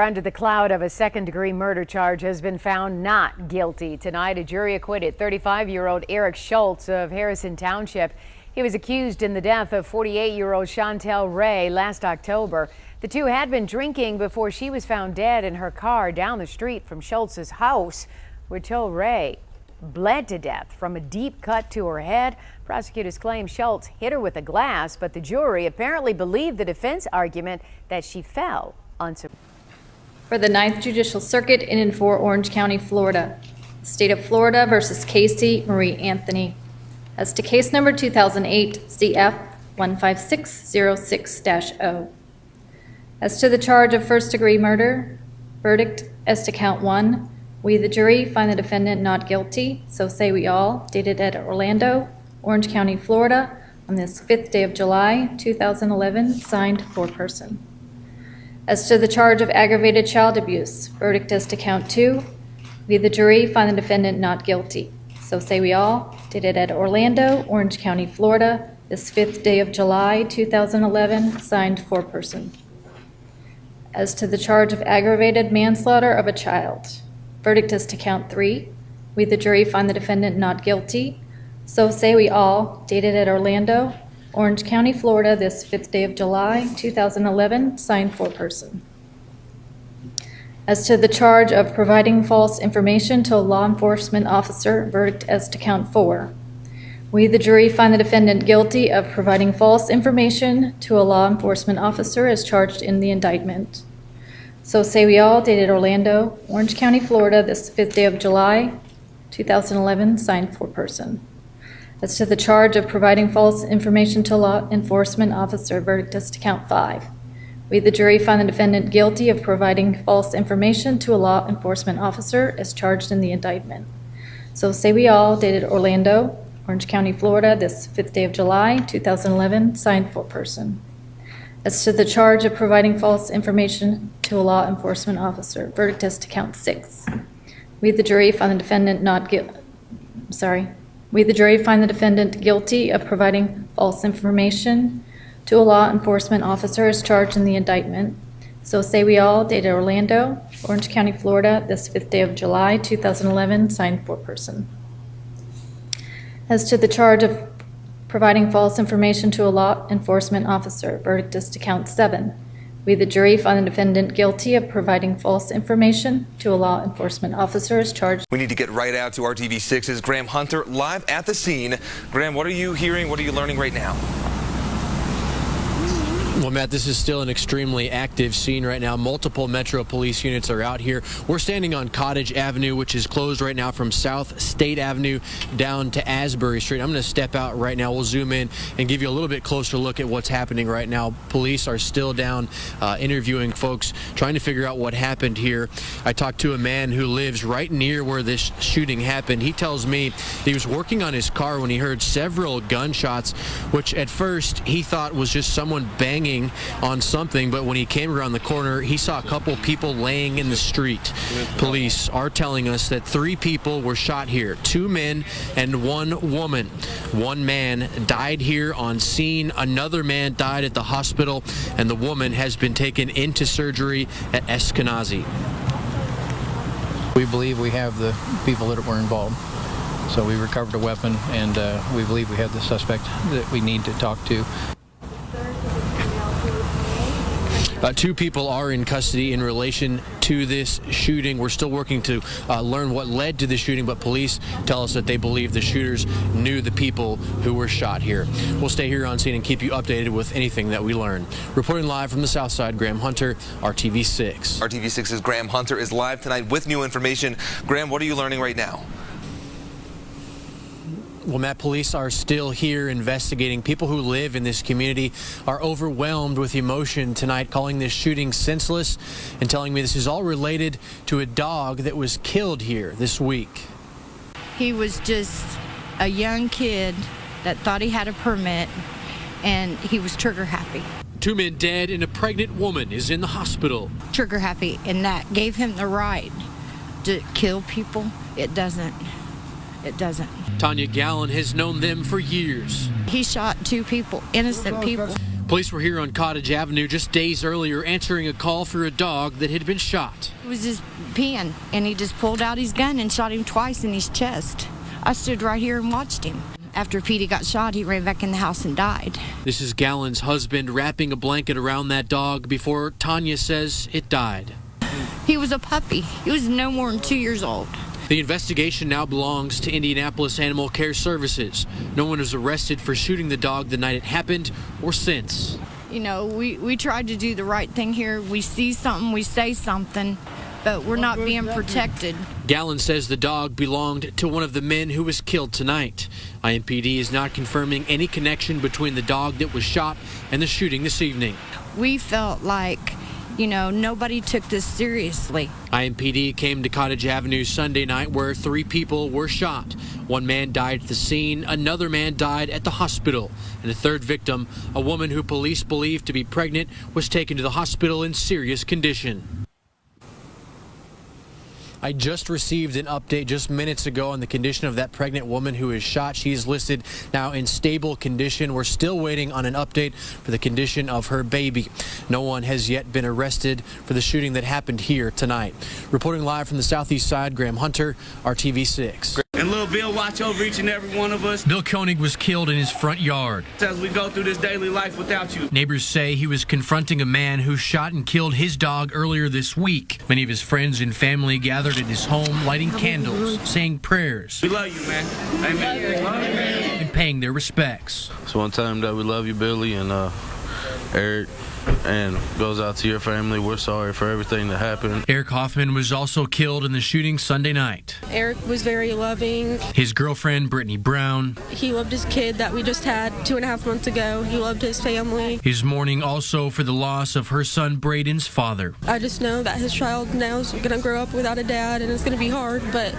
Under the cloud of a second-degree murder charge has been found not guilty. Tonight, a jury acquitted 35-year-old Eric Schultz of Harrison Township. He was accused in the death of 48-year-old Chantel Ray last October. The two had been drinking before she was found dead in her car down the street from Schultz's house. We're told Ray bled to death from a deep cut to her head. Prosecutors claim Schultz hit her with a glass, but the jury apparently believed the defense argument that she fell unsupported. For the 9th Judicial Circuit in and for Orange County, Florida. State of Florida versus Casey Marie Anthony. As to case number 2008 CF 15606-0. As to the charge of first-degree murder, verdict as to count 1. We, the jury, find the defendant not guilty, so say we all, dated at Orlando, Orange County, Florida, on this 5th day of July, 2011, signed foreperson. As to the charge of aggravated child abuse, verdict as to count 2. We, the jury, find the defendant not guilty. So say we all, dated at Orlando, Orange County, Florida, this 5th day of July, 2011, signed foreperson. As to the charge of aggravated manslaughter of a child, verdict as to count 3. We, the jury, find the defendant not guilty. So say we all, dated at Orlando, Orange County, Florida, this 5th day of July, 2011, signed foreperson. As to the charge of providing false information to a law enforcement officer, verdict as to count 4. We, the jury, find the defendant guilty of providing false information to a law enforcement officer as charged in the indictment. So say we all, dated Orlando, Orange County, Florida, this 5th day of July, 2011, signed foreperson. As to the charge of providing false information to a law enforcement officer, verdict as to count 5. We, the jury, find the defendant guilty of providing false information to a law enforcement officer as charged in the indictment. So say we all, dated Orlando, Orange County, Florida, this 5th day of July, 2011, signed foreperson. As to the charge of providing false information to a law enforcement officer, verdict as to count 6. We, the jury, find the defendant We, the jury, find the defendant guilty of providing false information to a law enforcement officer as charged in the indictment. So say we all, dated Orlando, Orange County, Florida, this 5th day of July, 2011, signed foreperson. As to the charge of providing false information to a law enforcement officer, verdict is to count 7. We, the jury, find the defendant guilty of providing false information to a law enforcement officer as charged. We need to get right out to RTV6's Graham Hunter live at the scene. Graham, what are you hearing? What are you learning right now? Well, Matt, this is still an extremely active scene right now. Multiple Metro Police units are out here. We're standing on Cottage Avenue, which is closed right now from South State Avenue down to Asbury Street. I'm going to step out right now. We'll zoom in and give you a little bit closer look at what's happening right now. Police are still down interviewing folks, trying to figure out what happened here. I talked to a man who lives right near where this shooting happened. He tells me he was working on his car when he heard several gunshots, which at first he thought was just someone banging on something, but when he came around the corner, he saw a couple people laying in the street. Police are telling us that 3 people were shot here, 2 men and 1 woman. 1 man died here on scene, another man died at the hospital, and the woman has been taken into surgery at Eskenazi. We believe we have the people that were involved. So we recovered a weapon, and we believe we have the suspect that we need to talk to. 2 people are in custody in relation to this shooting. We're still working to learn what led to the shooting, but police tell us that they believe the shooters knew the people who were shot here. We'll stay here on scene and keep you updated with anything that we learn. Reporting live from the South Side, Graham Hunter, RTV6. RTV6's Graham Hunter is live tonight with new information. Graham, what are you learning right now? Well, Matt, police are still here investigating. People who live in this community are overwhelmed with emotion tonight, calling this shooting senseless and telling me this is all related to a dog that was killed here this week. He was just a young kid that thought he had a permit, and he was trigger happy. 2 men dead and a pregnant woman is in the hospital. Trigger happy, and that gave him the right to kill people. It doesn't. Tanya Gallen has known them for years. He shot 2 people, innocent people. Police were here on Cottage Avenue just days earlier answering a call for a dog that had been shot. He was just peeing, and he just pulled out his gun and shot him twice in his chest. I stood right here and watched him. After Petey got shot, he ran back in the house and died. This is Gallen's husband wrapping a blanket around that dog before Tanya says it died. He was a puppy. He was no more than 2 years old. The investigation now belongs to Indianapolis Animal Care Services. No one was arrested for shooting the dog the night it happened or since. You know, we tried to do the right thing here. We see something, we say something, but we're not being protected. Gallen says the dog belonged to one of the men who was killed tonight. IMPD is not confirming any connection between the dog that was shot and the shooting this evening. We felt like, you know, nobody took this seriously. IMPD came to Cottage Avenue Sunday night where 3 people were shot. One man died at the scene, another man died at the hospital, and a third victim, a woman who police believed to be pregnant, was taken to the hospital in serious condition. I just received an update just minutes ago on the condition of that pregnant woman who is shot. She's listed now in stable condition. We're still waiting on an update for the condition of her baby. No one has yet been arrested for the shooting that happened here tonight. Reporting live from the southeast side, Graham Hunter, RTV6. And little Bill watch over each and every one of us. Bill Koenig was killed in his front yard As we go through this daily life without you. Neighbors say he was confronting a man who shot and killed his dog earlier this week. Many of his friends and family gathered at his home, lighting candles, saying prayers, We love you, man. Amen. and paying their respects. So one time that we love you, Billy, and Eric, and goes out to your family. We're sorry for everything that happened. Eric Hoffman was also killed in the shooting Sunday night. Eric was very loving. His girlfriend, Brittany Brown. He loved his kid that we just had 2.5 months ago. He loved his family. His mourning also for the loss of her son, Braden's father. I just know that his child now is going to grow up without a dad, and it's going to be hard, but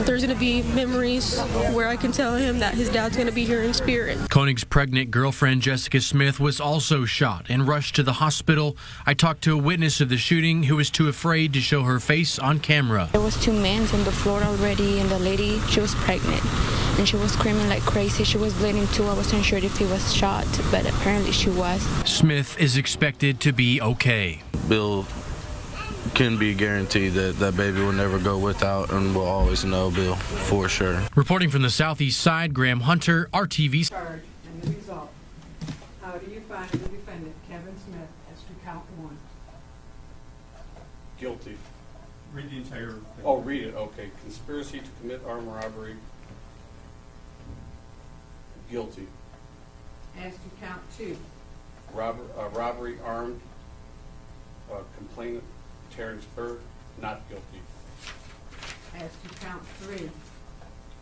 there's going to be memories where I can tell him that his dad's going to be here in spirit. Koenig's pregnant girlfriend, Jessica Smith, was also shot and rushed to the hospital. I talked to a witness of the shooting who was too afraid to show her face on camera. There was 2 men on the floor already, and the lady, she was pregnant, and she was screaming like crazy. She was bleeding too. I wasn't sure if he was shot, but apparently she was. Smith is expected to be okay. Bill can be guaranteed that that baby will never go without, and we'll always know Bill for sure. Reporting from the southeast side, Graham Hunter, RTV. Charge and the result. How do you find the defendant, Kevin Smith, as to count 1? Guilty. Read the entire thing. Oh, read it. Okay. Conspiracy to commit armed robbery. Guilty. As to count 2? Robbery armed. Complainant Terrence Berg, not guilty. As to count 3?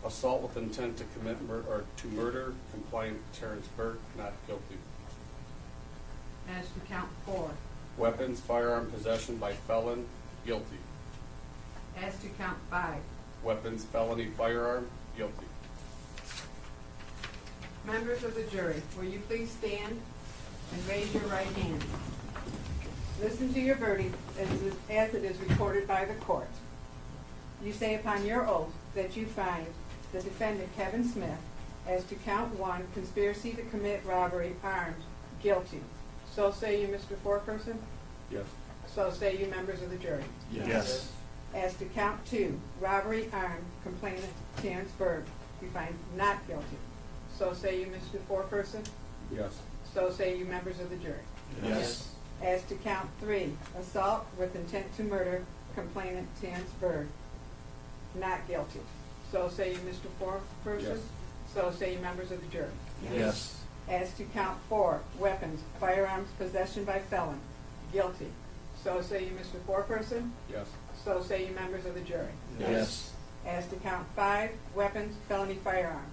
Assault with intent to commit murder. Complainant Terrence Berg, not guilty. As to count 4? Weapons, firearm possession by felon, guilty. As to count 5? Weapons, felony, firearm, guilty. Members of the jury, will you please stand and raise your right hand? Listen to your verdict as it is recorded by the court. You say upon your oath that you find the defendant, Kevin Smith, as to count 1, conspiracy to commit robbery, armed, guilty. So say you, Mr. Foreperson? Yes. So say you, members of the jury? Yes. As to count 2, robbery, armed, complainant Terrence Berg, you find not guilty. So say you, Mr. Foreperson? Yes. So say you, members of the jury? Yes. As to count 3, assault with intent to murder, complainant Terrence Berg, not guilty. So say you, Mr. Foreperson? Yes. So say you, members of the jury? Yes. As to count 4, weapons, firearms, possession by felon, guilty. So say you, Mr. Foreperson? Yes. So say you, members of the jury? Yes. As to count 5, weapons, felony firearm,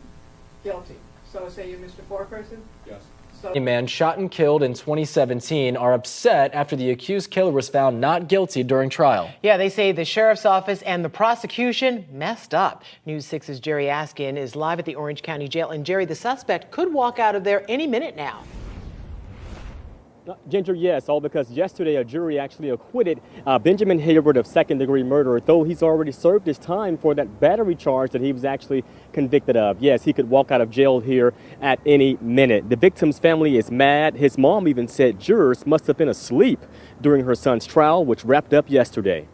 guilty. So say you, Mr. Foreperson? Yes. So A man shot and killed in 2017 are upset after the accused killer was found not guilty during trial. Yeah, they say the sheriff's office and the prosecution messed up. News 6's Jerry Askin is live at the Orange County Jail. And Jerry, the suspect could walk out of there any minute now. Ginger, yes, all because yesterday a jury actually acquitted Benjamin Hayward of second-degree murder, though he's already served his time for that battery charge that he was actually convicted of. Yes, he could walk out of jail here at any minute. The victim's family is mad. His mom even said jurors must have been asleep during her son's trial, which wrapped up yesterday.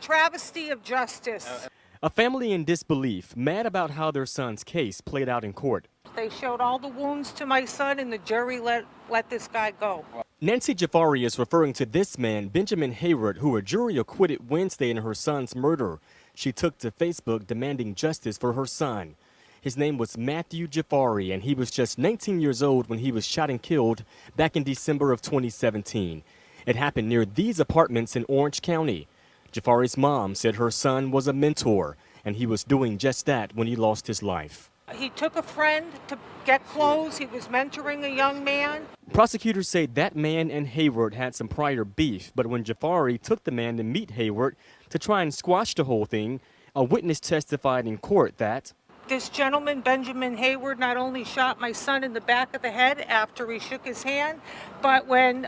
Travesty of justice. A family in disbelief, mad about how their son's case played out in court. They showed all the wounds to my son, and the jury let this guy go. Nancy Jafari is referring to this man, Benjamin Hayward, who a jury acquitted Wednesday in her son's murder. She took to Facebook demanding justice for her son. His name was Matthew Jafari, and he was just 19 years old when he was shot and killed back in December of 2017. It happened near these apartments in Orange County. Jafari's mom said her son was a mentor, and he was doing just that when he lost his life. He took a friend to get clothes. He was mentoring a young man. Prosecutors say that man and Hayward had some prior beef, but when Jafari took the man to meet Hayward to try and squash the whole thing, a witness testified in court that this gentleman, Benjamin Hayward, not only shot my son in the back of the head after he shook his hand, but when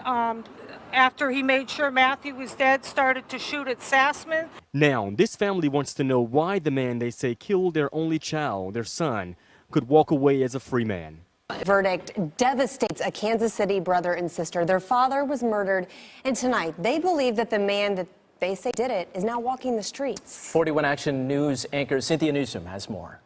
after he made sure Matthew was dead, started to shoot at Sassman. Now, this family wants to know why the man they say killed their only child, their son, could walk away as a free man. Verdict devastates a Kansas City brother and sister. Their father was murdered, and tonight they believe that the man that they say did it is now walking the streets. 41 Action News anchor Cynthia Newsom has more.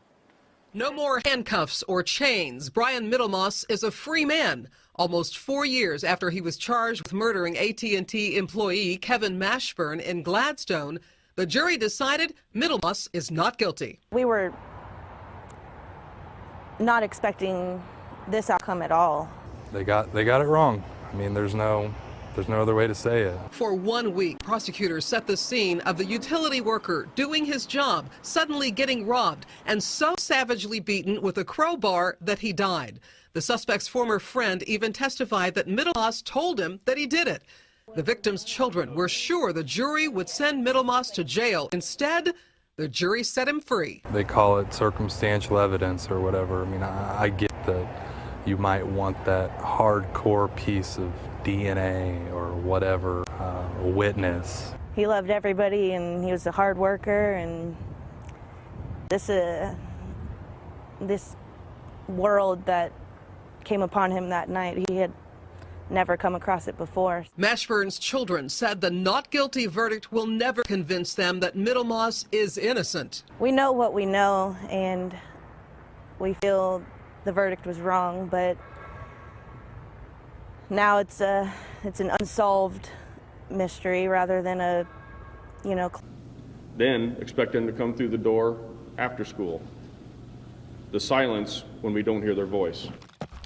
No more handcuffs or chains. Brian Middlemoss is a free man. Almost 4 years after he was charged with murdering AT&T employee Kevin Mashburn in Gladstone, the jury decided Middlemoss is not guilty. We were not expecting this outcome at all. They got it wrong. I mean, there's no other way to say it. For 1 week, prosecutors set the scene of the utility worker doing his job, suddenly getting robbed, and so savagely beaten with a crowbar that he died. The suspect's former friend even testified that Middlemoss told him that he did it. The victim's children were sure the jury would send Middlemoss to jail. Instead, the jury set him free. They call it circumstantial evidence or whatever. I mean, I get that you might want that hardcore piece of DNA or whatever, a witness. He loved everybody, and he was a hard worker, and this world that came upon him that night, he had never come across it before. Mashburn's children said the not guilty verdict will never convince them that Middlemoss is innocent. We know what we know, and we feel the verdict was wrong, but now it's an unsolved mystery rather than a, Then expect them to come through the door after school. The silence when we don't hear their voice.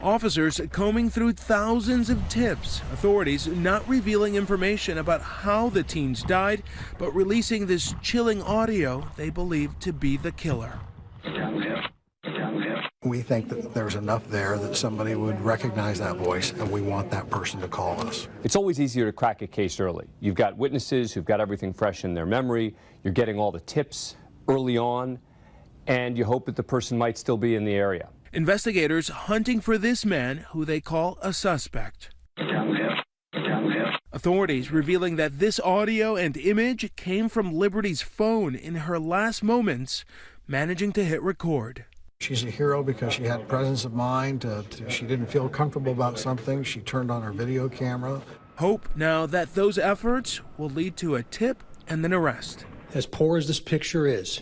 Officers combing through thousands of tips, authorities not revealing information about how the teens died, but releasing this chilling audio they believe to be the killer. We think that there's enough there that somebody would recognize that voice, and we want that person to call us. It's always easier to crack a case early. You've got witnesses who've got everything fresh in their memory, you're getting all the tips early on, and you hope that the person might still be in the area. Investigators hunting for this man, who they call a suspect. Authorities revealing that this audio and image came from Liberty's phone in her last moments, managing to hit record. She's a hero because she had presence of mind. She didn't feel comfortable about something. She turned on her video camera. Hope now that those efforts will lead to a tip and an arrest. As poor as this picture is,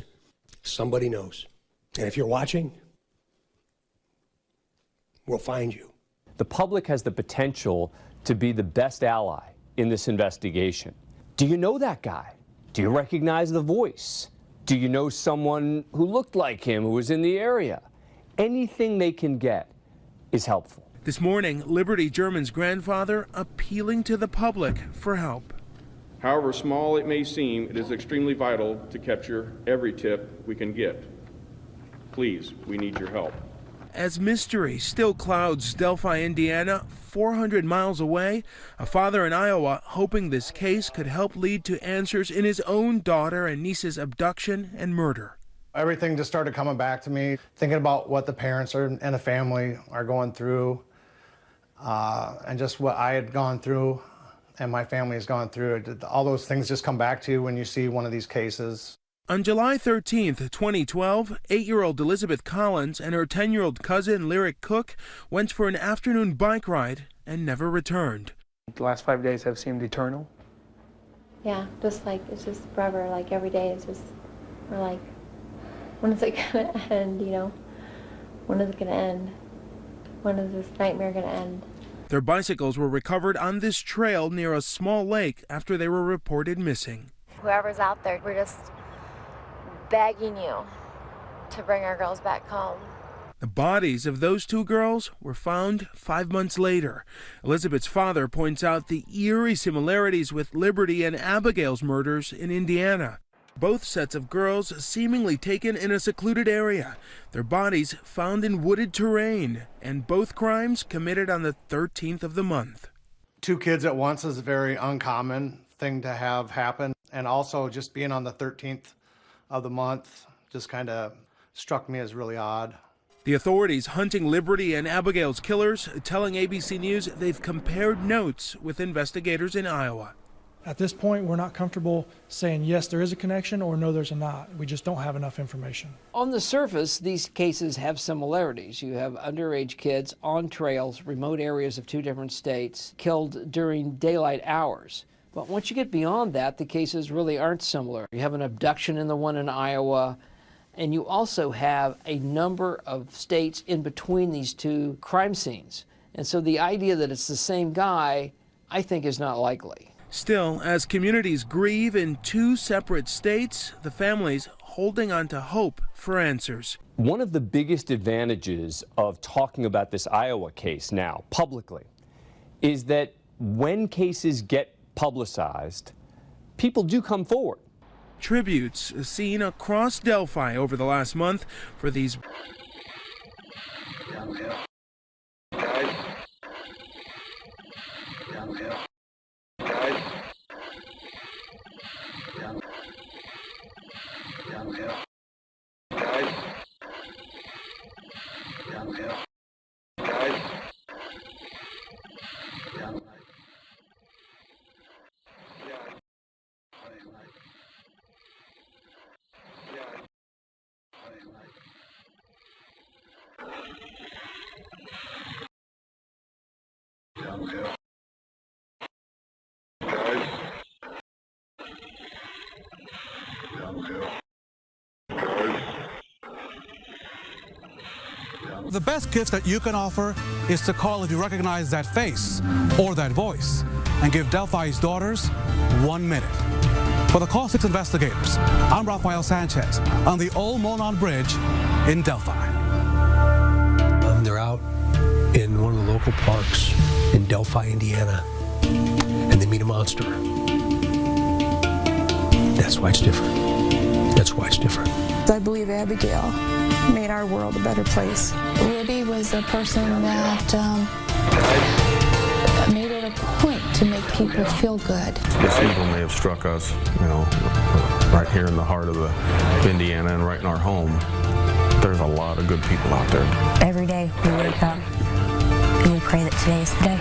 somebody knows. And if you're watching, we'll find you. The public has the potential to be the best ally in this investigation. Do you know that guy? Do you recognize the voice? Do you know someone who looked like him who was in the area? Anything they can get is helpful. This morning, Liberty German's grandfather appealing to the public for help. However small it may seem, it is extremely vital to capture every tip we can get. Please, we need your help. As mystery still clouds Delphi, Indiana, 400 miles away, a father in Iowa hoping this case could help lead to answers in his own daughter and niece's abduction and murder. Everything just started coming back to me, thinking about what the parents and the family are going through. and just what I had gone through and my family has gone through. All those things just come back to you when you see one of these cases. On July 13th, 2012, 8-year-old Elizabeth Collins and her 10-year-old cousin Lyric Cook went for an afternoon bike ride and never returned. The last 5 days have seemed eternal. Yeah, just like, it's just forever, like every day it's just, we're like, when is it gonna end, you know? When is it gonna end? When is this nightmare gonna end? Their bicycles were recovered on this trail near a small lake after they were reported missing. Whoever's out there, we're just begging you to bring our girls back home. The bodies of those two girls were found 5 months later. Elizabeth's father points out the eerie similarities with Liberty and Abigail's murders in Indiana. Both sets of girls seemingly taken in a secluded area, their bodies found in wooded terrain, and both crimes committed on the 13th of the month. 2 kids at once is a very uncommon thing to have happen, and also just being on the 13th of the month just kind of struck me as really odd. The authorities hunting Liberty and Abigail's killers telling ABC News they've compared notes with investigators in Iowa. At this point, we're not comfortable saying yes, there is a connection, or no, there's not. We just don't have enough information. On the surface, these cases have similarities. You have underage kids on trails, remote areas of 2 different states, killed during daylight hours. But once you get beyond that, the cases really aren't similar. You have an abduction in the one in Iowa, and you also have a number of states in between these 2 crime scenes. And so the idea that it's the same guy, I think, is not likely. Still, as communities grieve in 2 separate states, the families holding on to hope for answers. One of the biggest advantages of talking about this Iowa case now publicly is that when cases get publicized, people do come forward. Tributes seen across Delphi over the last month for these The best gift that you can offer is to call if you recognize that face or that voice and give Delphi's daughters 1 minute. For the Call 6 investigators, I'm Rafael Sanchez on the Old Monon Bridge in Delphi. They're out in one of the local parks in Delphi, Indiana, and they meet a monster. That's why it's different. That's why it's different. I believe Abigail made our world a better place. Libby was a person that made it a point to make people feel good. This evil may have struck us, right here in the heart of Indiana and right in our home. There's a lot of good people out there. Every day we wake up and we pray that today is the day.